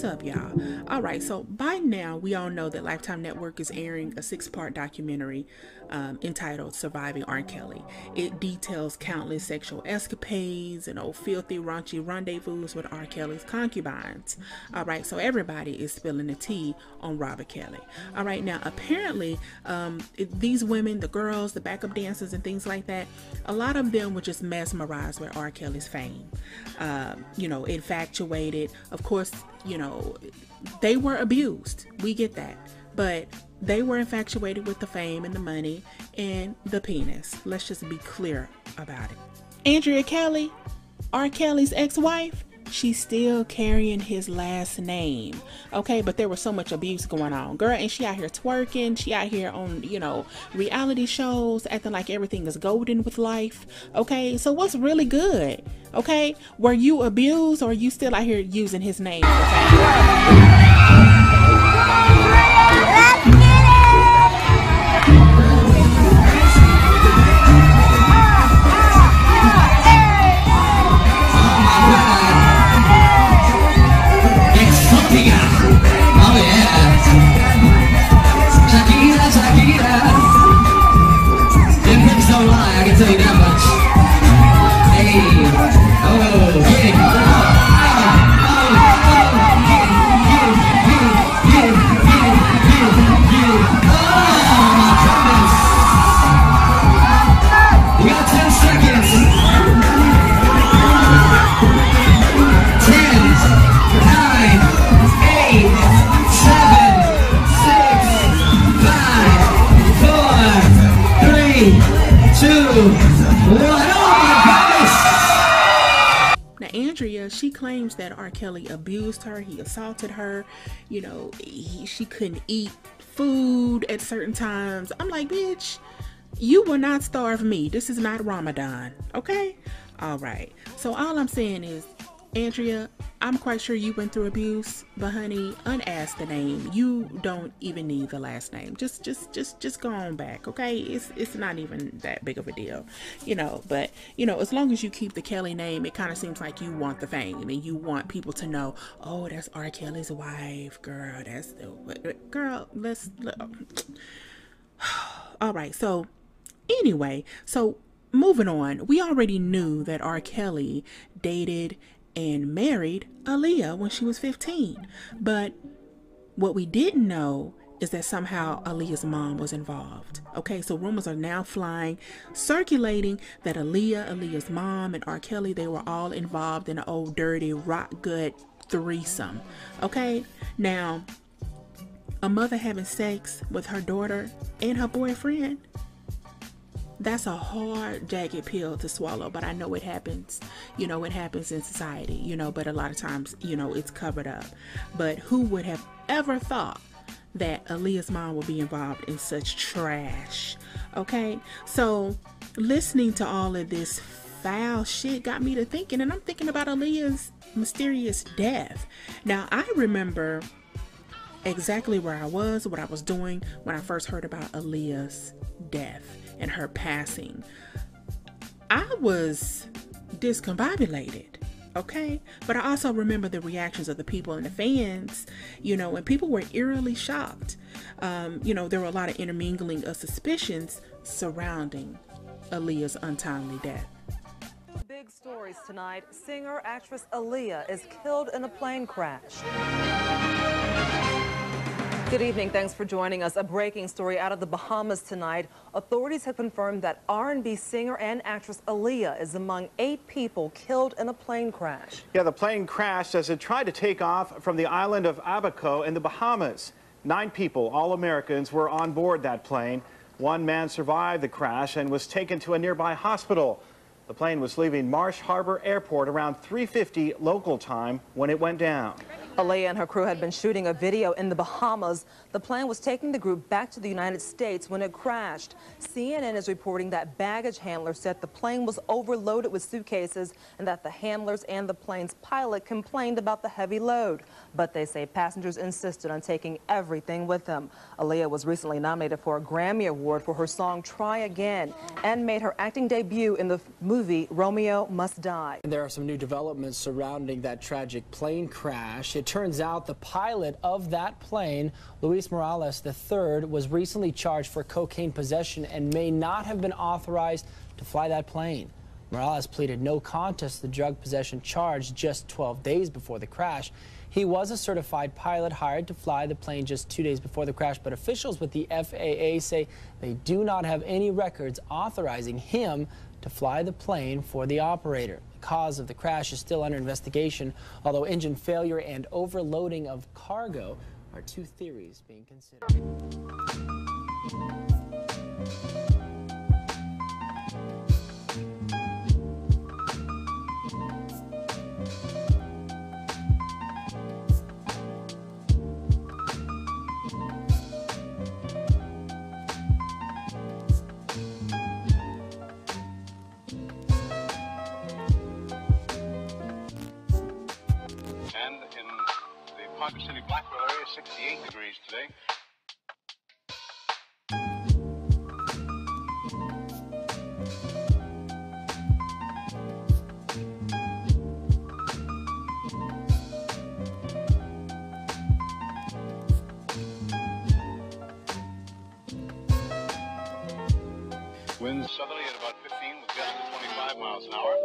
What's up, y'all? All right, so by now we all know that Lifetime Network is airing a 6-part documentary entitled Surviving R.Kelly. It details countless sexual escapades and filthy, raunchy rendezvous with R.Kelly's concubines. All right, so everybody is spilling the tea on Robert Kelly. All right, now apparently these women, the girls, the backup dancers and things like that, a lot of them were just mesmerized with R. Kelly's fame. Infatuated. Of course, they were abused. We get that. But they were infatuated with the fame and the money and the penis. Let's just be clear about it. Andrea Kelly, R. Kelly's ex-wife, she's still carrying his last name. Okay, but there was so much abuse going on. Girl, and she out here twerking. She out here on, reality shows, acting like everything is golden with life. Okay, so what's really good? Okay, were you abused or are you still out here using his name? Now, Andrea, she claims that R. Kelly abused her. He assaulted her. She couldn't eat food at certain times. I'm like, bitch, you will not starve me. This is not Ramadan. Okay? All right. So all I'm saying is, Andrea, I'm quite sure you went through abuse, but honey, unask the name. You don't even need the last name. Just go on back, okay? It's not even that big of a deal, But as long as you keep the Kelly name, it kind of seems like you want the fame and you want people to know, oh, that's R. Kelly's wife, girl. That's the girl. All right. So anyway, moving on, we already knew that R. Kelly dated and married Aaliyah when she was 15. But what we didn't know is that somehow Aaliyah's mom was involved. Okay, so rumors are now circulating that Aaliyah's mom, and R. Kelly, they were all involved in an old dirty rock gut threesome. Okay, now a mother having sex with her daughter and her boyfriend, that's a hard, jagged pill to swallow, but I know it happens. It happens in society, but a lot of times, it's covered up. But who would have ever thought that Aaliyah's mom would be involved in such trash? Okay, so listening to all of this foul shit got me to thinking, and I'm thinking about Aaliyah's mysterious death. Now, I remember exactly where I was, what I was doing when I first heard about Aaliyah's death and her passing. I was discombobulated, okay? But I also remember the reactions of the people and the fans, and people were eerily shocked. There were a lot of intermingling of suspicions surrounding Aaliyah's untimely death. Big stories tonight. Singer-actress Aaliyah is killed in a plane crash. Good evening. Thanks for joining us. A breaking story out of the Bahamas tonight. Authorities have confirmed that R&B singer and actress Aaliyah is among 8 people killed in a plane crash. Yeah, the plane crashed as it tried to take off from the island of Abaco in the Bahamas. 9 people, all Americans, were on board that plane. 1 man survived the crash and was taken to a nearby hospital. The plane was leaving Marsh Harbor Airport around 3:50 local time when it went down. Aaliyah and her crew had been shooting a video in the Bahamas. The plane was taking the group back to the United States when it crashed. CNN is reporting that baggage handlers said the plane was overloaded with suitcases and that the handlers and the plane's pilot complained about the heavy load. But they say passengers insisted on taking everything with them. Aaliyah was recently nominated for a Grammy Award for her song Try Again and made her acting debut in the movie Romeo Must Die. There are some new developments surrounding that tragic plane crash. It turns out the pilot of that plane, Luis Morales III, was recently charged for cocaine possession and may not have been authorized to fly that plane. Morales pleaded no contest to the drug possession charge just 12 days before the crash. He was a certified pilot hired to fly the plane just 2 days before the crash, but officials with the FAA say they do not have any records authorizing him to fly the plane for the operator. The cause of the crash is still under investigation, although engine failure and overloading of cargo are two theories being considered. And in the Parker City Blackwell area, 68 degrees today. Winds southerly at about 15 with gusts of 25 miles an hour.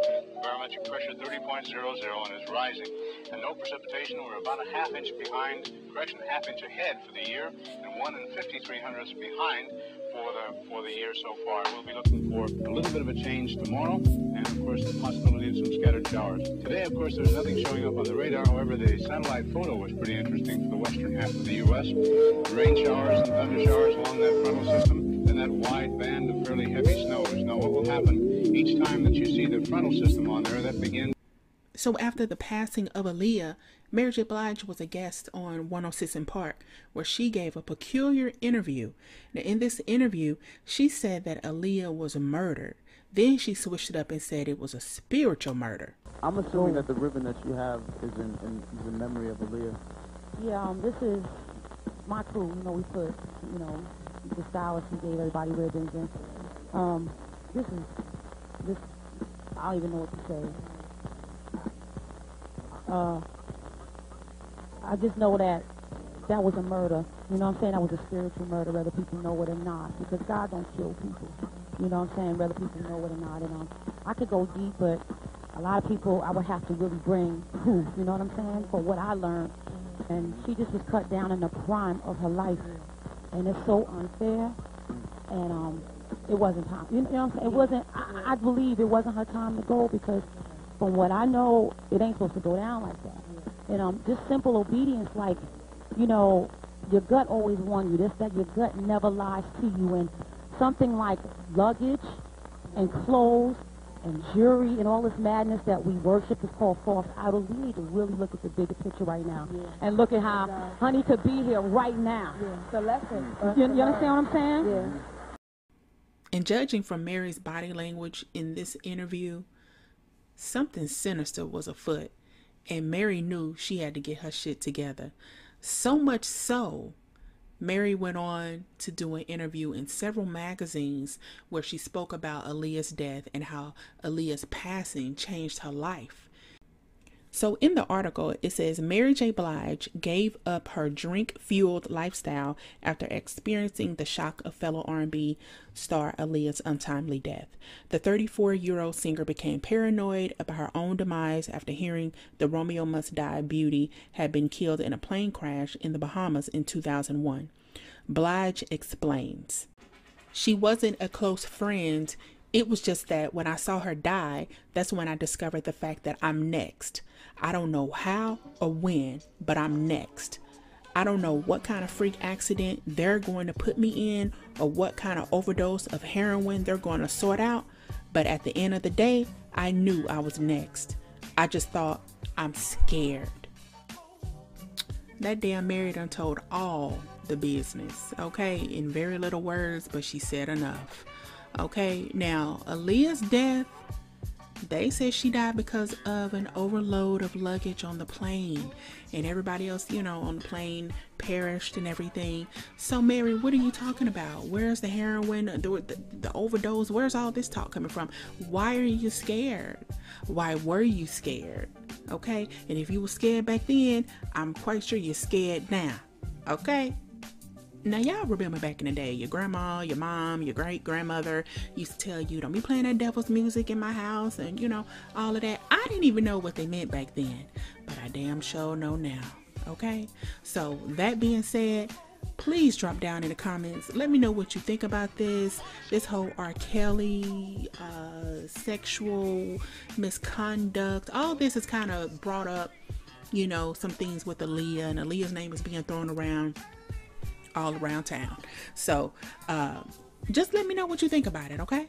Barometric pressure 30.00 and is rising. And no precipitation. We're about a half-inch behind, correction, half-inch ahead for the year, and 1 53/100ths behind for the year so far. We'll be looking for a little bit of a change tomorrow, and of course the possibility of some scattered showers. Today, of course, there's nothing showing up on the radar. However, the satellite photo was pretty interesting for the western half of the U.S. Rain showers and thunder showers along that frontal system, and that wide band of fairly heavy snows. Now, what will happen each time that you see the frontal system on there, that begins. So after the passing of Aaliyah, Mary J. Blige was a guest on 106 in Park, where she gave a peculiar interview. Now, in this interview, she said that Aaliyah was murdered. Then she switched it up and said it was a spiritual murder. I'm assuming that the ribbon that you have is in memory of Aaliyah. Yeah, this is my crew. You know, we put, you know, the stylist, we gave everybody ribbons. And this, I don't even know what to say. I just know that was a murder. You know what I'm saying? That was a spiritual murder, whether people know it or not. Because God don't kill people. You know what I'm saying? Whether people know it or not. And I could go deep, but a lot of people I would have to really bring proof. You know what I'm saying? For what I learned. And she just was cut down in the prime of her life. And it's so unfair. And it wasn't time. You know what I'm saying? It wasn't, I believe it wasn't her time to go, because from what I know, it ain't supposed to go down like that. And just simple obedience, like, you know, your gut always warns you this, that your gut never lies to you. And something like luggage and clothes and jewelry and all this madness that we worship is called false idols. We need to really look at the bigger picture right now. Yeah. And look at how honey could be here right now. Yeah. The lesson. You understand what I'm saying? Yeah. And judging from Mary's body language in this interview, something sinister was afoot, and Mary knew she had to get her shit together. So much so, Mary went on to do an interview in several magazines where she spoke about Aaliyah's death and how Aaliyah's passing changed her life. So in the article, it says Mary J. Blige gave up her drink-fueled lifestyle after experiencing the shock of fellow R&B star Aaliyah's untimely death. The 34-year-old singer became paranoid about her own demise after hearing the Romeo Must Die beauty had been killed in a plane crash in the Bahamas in 2001. Blige explains, "She wasn't a close friend. It was just that when I saw her die, that's when I discovered the fact that I'm next. I don't know how or when, but I'm next. I don't know what kind of freak accident they're going to put me in or what kind of overdose of heroin they're going to sort out. But at the end of the day, I knew I was next. I just thought, I'm scared." That damn Mary done told all the business, okay? In very little words, but she said enough. Okay, now Aaliyah's death They said she died because of an overload of luggage on the plane, and everybody else, you know, on the plane perished and everything. So Mary, what are you talking about? Where's the heroin, the overdose? Where's all this talk coming from? Why are you scared? Why were you scared? Okay, and if you were scared back then, I'm quite sure you're scared now. Okay. Now, y'all remember back in the day, your grandma, your mom, your great-grandmother used to tell you, don't be playing that devil's music in my house, and, you know, all of that. I didn't even know what they meant back then, but I damn sure know now, okay? So, that being said, please drop down in the comments. Let me know what you think about this whole R. Kelly, sexual misconduct. All this is kind of brought up, you know, some things with Aaliyah, and Aaliyah's name is being thrown around all around town. So just let me know what you think about it, okay?